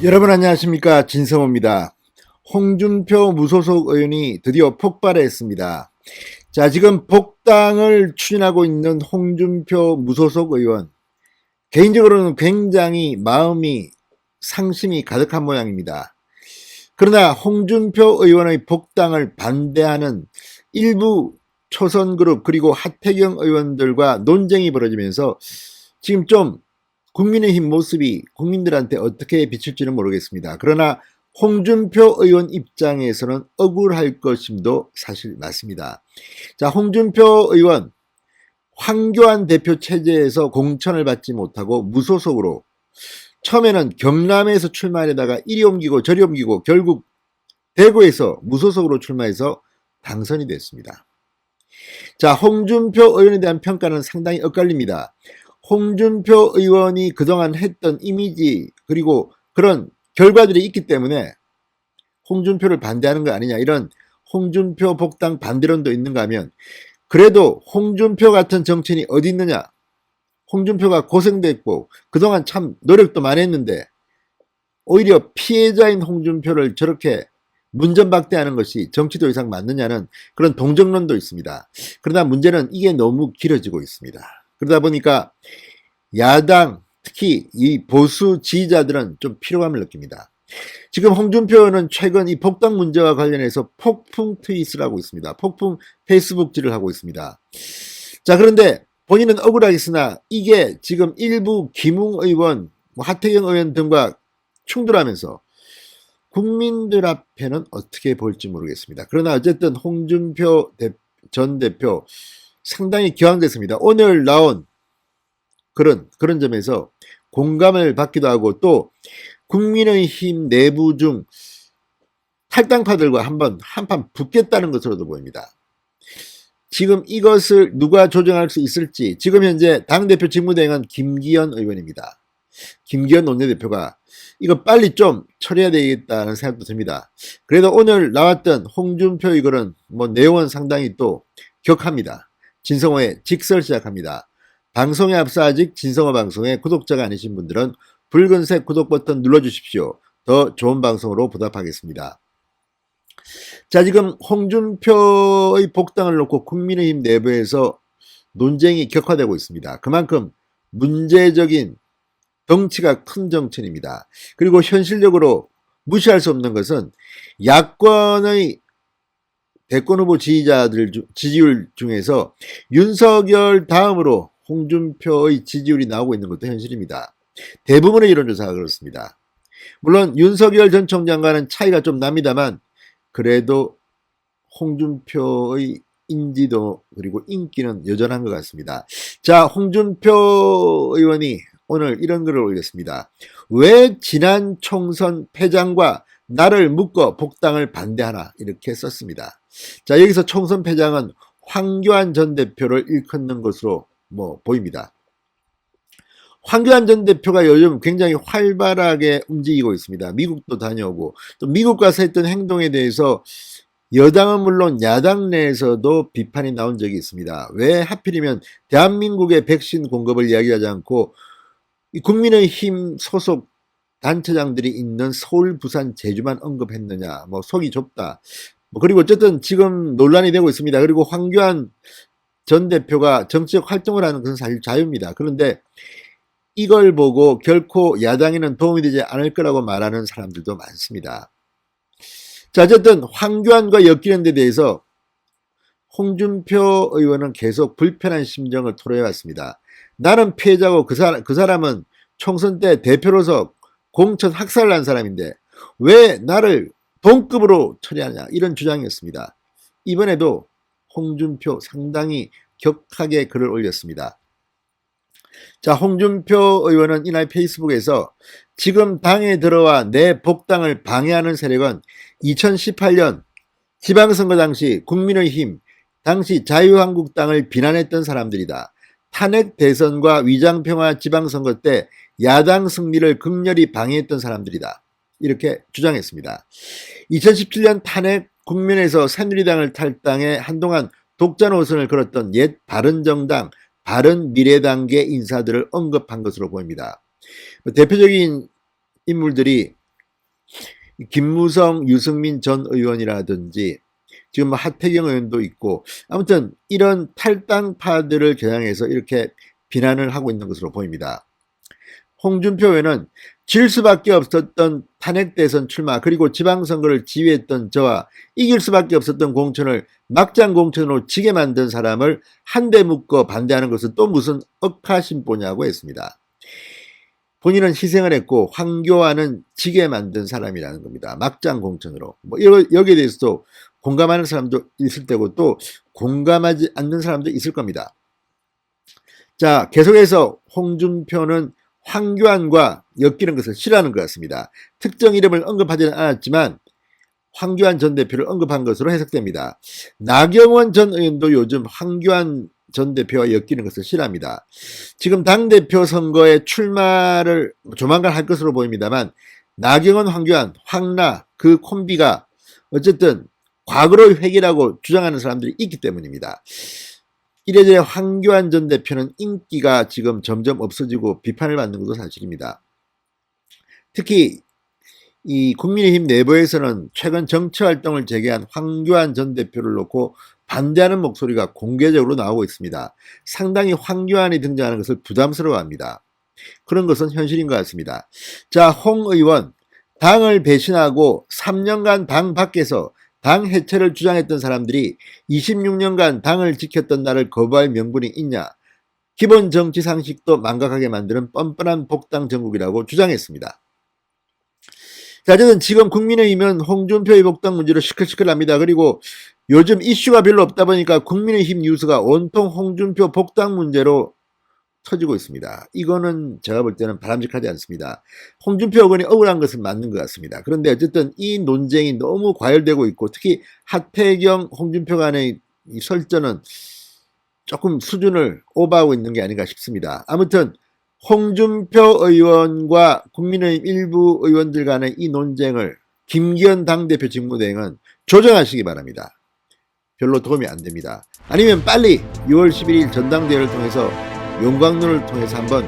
여러분 안녕하십니까, 진성호입니다. 홍준표 무소속 의원이 드디어 폭발했습니다. 자, 지금 복당을 추진하고 있는 홍준표 무소속 의원, 개인적으로는 굉장히 마음이 상심이 가득한 모양입니다. 그러나 홍준표 의원의 복당을 반대하는 일부 초선그룹 그리고 하태경 의원들과 논쟁이 벌어지면서 지금 좀 국민의힘 모습이 국민들한테 어떻게 비칠지는 모르겠습니다. 그러나 홍준표 의원 입장에서는 억울할 것임도 사실 맞습니다. 자, 홍준표 의원 황교안 대표 체제에서 공천을 받지 못하고 무소속으로 처음에는 경남에서 출마하려다가 이리 옮기고 저리 옮기고 결국 대구에서 무소속으로 출마해서 당선이 됐습니다. 자, 홍준표 의원에 대한 평가는 상당히 엇갈립니다. 홍준표 의원이 그동안 했던 이미지 그리고 그런 결과들이 있기 때문에 홍준표를 반대하는 거 아니냐, 이런 홍준표 복당 반대론도 있는가 하면, 그래도 홍준표 같은 정치인이 어디 있느냐, 홍준표가 고생됐고 그동안 참 노력도 많이 했는데 오히려 피해자인 홍준표를 저렇게 문전박대하는 것이 정치도 이상 맞느냐는 그런 동정론도 있습니다. 그러나 문제는 이게 너무 길어지고 있습니다. 그러다 보니까 야당, 특히 이 보수 지지자들은 좀 피로감을 느낍니다. 지금 홍준표는 최근 이 복당 문제와 관련해서 폭풍 트윗을 하고 있습니다. 폭풍 페이스북질을 하고 있습니다. 자, 그런데 본인은 억울하겠으나 이게 지금 일부 김웅 의원, 하태경 의원 등과 충돌하면서 국민들 앞에는 어떻게 볼지 모르겠습니다. 그러나 어쨌든 홍준표 전 대표 상당히 기왕됐습니다. 오늘 나온 그런 점에서 공감을 받기도 하고, 또 국민의힘 내부 중 탈당파들과 한판 붙겠다는 것으로도 보입니다. 지금 이것을 누가 조정할 수 있을지, 지금 현재 당대표 직무대행은 김기현 의원입니다. 김기현 원내대표가 이거 빨리 좀 처리해야 되겠다는 생각도 듭니다. 그래도 오늘 나왔던 홍준표 이거는 내용은 상당히 또 격합니다. 진성호의 직설 시작합니다. 방송에 앞서 아직 진성호 방송의 구독자가 아니신 분들은 붉은색 구독 버튼 눌러주십시오. 더 좋은 방송으로 보답하겠습니다. 자, 지금 홍준표의 복당을 놓고 국민의힘 내부에서 논쟁이 격화되고 있습니다. 그만큼 문제적인 덩치가 큰 정치인입니다. 그리고 현실적으로 무시할 수 없는 것은 야권의 대권 후보 지지율 중에서 윤석열 다음으로 홍준표의 지지율이 나오고 있는 것도 현실입니다. 대부분의 여론조사가 그렇습니다. 물론 윤석열 전 총장과는 차이가 좀 납니다만 그래도 홍준표의 인지도 그리고 인기는 여전한 것 같습니다. 자, 홍준표 의원이 오늘 이런 글을 올렸습니다. 왜 지난 총선 패장과 나를 묶어 복당을 반대하나, 이렇게 썼습니다. 자, 여기서 총선 패장은 황교안 전 대표를 일컫는 것으로 보입니다. 황교안 전 대표가 요즘 굉장히 활발하게 움직이고 있습니다. 미국도 다녀오고, 또 미국 가서 했던 행동에 대해서 여당은 물론 야당 내에서도 비판이 나온 적이 있습니다. 왜 하필이면 대한민국의 백신 공급을 이야기하지 않고 국민의힘 소속 단체장들이 있는 서울, 부산, 제주만 언급했느냐, 속이 좁다. 그리고 어쨌든 지금 논란이 되고 있습니다. 그리고 황교안 전 대표가 정치적 활동을 하는 것은 사실 자유입니다. 그런데 이걸 보고 결코 야당에는 도움이 되지 않을 거라고 말하는 사람들도 많습니다. 자, 어쨌든 황교안과 엮이는 데 대해서 홍준표 의원은 계속 불편한 심정을 토로해 왔습니다. 나는 피해자고 그 사람은 총선 때 대표로서 공천 학살을 한 사람인데 왜 나를 동급으로 처리하냐, 이런 주장이었습니다. 이번에도 홍준표 상당히 격하게 글을 올렸습니다. 자, 홍준표 의원은 이날 페이스북에서 지금 당에 들어와 내 복당을 방해하는 세력은 2018년 지방선거 당시 국민의힘, 당시 자유한국당을 비난했던 사람들이다. 탄핵 대선과 위장평화 지방선거 때 야당 승리를 극렬히 방해했던 사람들이다. 이렇게 주장했습니다. 2017년 탄핵 국면에서 새누리당을 탈당해 한동안 독자 노선을 걸었던 옛 바른정당, 바른미래당계 인사들을 언급한 것으로 보입니다. 대표적인 인물들이 김무성, 유승민 전 의원이라든지 지금 하태경 의원도 있고 아무튼 이런 탈당파들을 겨냥해서 이렇게 비난을 하고 있는 것으로 보입니다. 홍준표 의원은 질 수밖에 없었던 탄핵 대선 출마 그리고 지방선거를 지휘했던 저와 이길 수밖에 없었던 공천을 막장 공천으로 지게 만든 사람을 한데 묶어 반대하는 것은 또 무슨 억하심보냐고 했습니다. 본인은 희생을 했고 황교안은 지게 만든 사람이라는 겁니다. 막장 공천으로. 뭐 여기에 대해서도 공감하는 사람도 있을 테고 또 공감하지 않는 사람도 있을 겁니다. 자, 계속해서 홍준표는 황교안과 엮이는 것을 싫어하는 것 같습니다. 특정 이름을 언급하지는 않았지만 황교안 전 대표를 언급한 것으로 해석됩니다. 나경원 전 의원도 요즘 황교안 전 대표와 엮이는 것을 싫어합니다. 지금 당대표 선거에 출마를 조만간 할 것으로 보입니다만 나경원, 황교안, 황나 그 콤비가 어쨌든 과거로의 획이라고 주장하는 사람들이 있기 때문입니다. 이래저래 황교안 전 대표는 인기가 지금 점점 없어지고 비판을 받는 것도 사실입니다. 특히 이 국민의힘 내부에서는 최근 정치활동을 재개한 황교안 전 대표를 놓고 반대하는 목소리가 공개적으로 나오고 있습니다. 상당히 황교안이 등장하는 것을 부담스러워합니다. 그런 것은 현실인 것 같습니다. 자, 홍 의원, 당을 배신하고 3년간 당 밖에서 당 해체를 주장했던 사람들이 26년간 당을 지켰던 나를 거부할 명분이 있냐? 기본 정치 상식도 망각하게 만드는 뻔뻔한 복당 정국이라고 주장했습니다. 자, 어쨌든 지금 국민의힘은 홍준표의 복당 문제로 시끌시끌합니다. 그리고 요즘 이슈가 별로 없다 보니까 국민의힘 뉴스가 온통 홍준표 복당 문제로 터지고 있습니다. 이거는 제가 볼 때는 바람직하지 않습니다. 홍준표 의원이 억울한 것은 맞는 것 같습니다. 그런데 어쨌든 이 논쟁이 너무 과열되고 있고 특히 하태경, 홍준표 간의 이 설전은 조금 수준을 오버하고 있는 게 아닌가 싶습니다. 아무튼 홍준표 의원과 국민의힘 일부 의원들 간의 이 논쟁을 김기현 당대표 직무대행은 조정하시기 바랍니다. 별로 도움이 안 됩니다. 아니면 빨리 6월 11일 전당대회를 통해서 용광로를 통해서 한번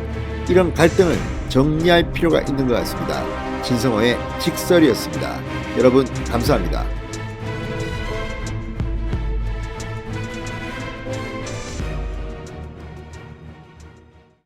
이런 갈등을 정리할 필요가 있는 것 같습니다. 진성호의 직설이었습니다. 여러분 감사합니다.